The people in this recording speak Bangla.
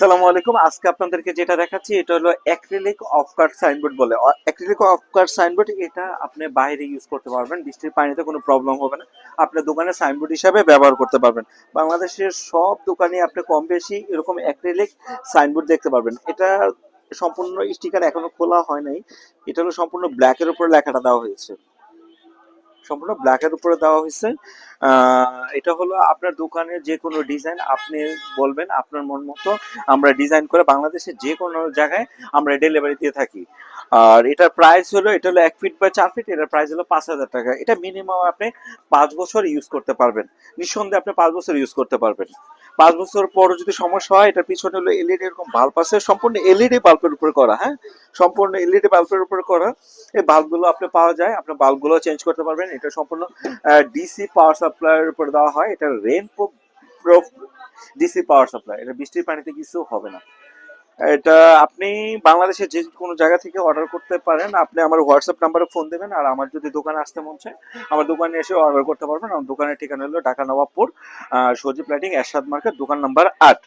আসসালামু আলাইকুম। আজকে আপনাদেরকে যেটা দেখাচ্ছি এটা হলো অ্যাক্রিলিক অফ কাট সাইনবোর্ড বলে। অ্যাক্রিলিক অফ কাট সাইনবোর্ড এটা আপনি বাইরে ইউজ করতে পারবেন, বৃষ্টির পানিতে কোনো প্রবলেম হবে না। আপনার দোকানে সাইনবোর্ড হিসাবে ব্যবহার করতে পারবেন। বাংলাদেশের সব দোকানে আপনি কম বেশি এরকম অ্যাক্রিলিক সাইনবোর্ড দেখতে পারবেন। এটা সম্পূর্ণ স্টিকার এখনো খোলা হয় নাই। এটা হলো সম্পূর্ণ ব্ল্যাকের উপর লেখাটা দেওয়া হয়েছে, সম্পূর্ণ ব্ল্যাকের উপরে দেওয়া হয়েছে। এটা হলো আপনার দোকানের যে কোনো ডিজাইন আপনি বলবেন, আপনার মন মতো আমরা ডিজাইন করে বাংলাদেশের যে কোনো জায়গায় আমরা ডেলিভারি দিয়ে থাকি। আর এটার প্রাইস হলো, এটা হলো 1 ফিট বাই 4 ফিট, এটার প্রাইস হলো 5,000 টাকা। এটা মিনিমাম আপনি 5 বছর ইউজ করতে পারবেন, নিঃসন্দেহে আপনি 5 বছর ইউজ করতে পারবেন। 5 বছর পরও যদি সমস্যা হয়, এটার পিছনে হলো এলইডি এরকম বাল্ব আছে, সম্পূর্ণ এলইডি বাল্বের উপরে করা। হ্যাঁ, সম্পূর্ণ এলইডি বাল্বের উপরে করা। এই বাল্বগুলো আপনি পাওয়া যায়, আপনি বাল্বগুলো চেঞ্জ করতে পারবেন। এটা সম্পূর্ণ ডিসি পাওয়ার সাপ্লাইয়ের উপরে দেওয়া হয়। এটা rain proof DC power supply. এটা বৃষ্টির পানিতে কিছু হবে না। এটা আপনি বাংলাদেশের যে কোনো জায়গা থেকে অর্ডার করতে পারেন। আপনি আমার হোয়াটসঅ্যাপ নাম্বারে ফোন দেবেন, আর আমার যদি দোকানে আসতে মন চায় আমার দোকানে এসে অর্ডার করতে পারবেন। আমার দোকানের ঠিকানা হলো ঢাকা নবাবপুর, সজীব লাইটিং, এরশাদ মার্কেট, দোকান নাম্বার 8।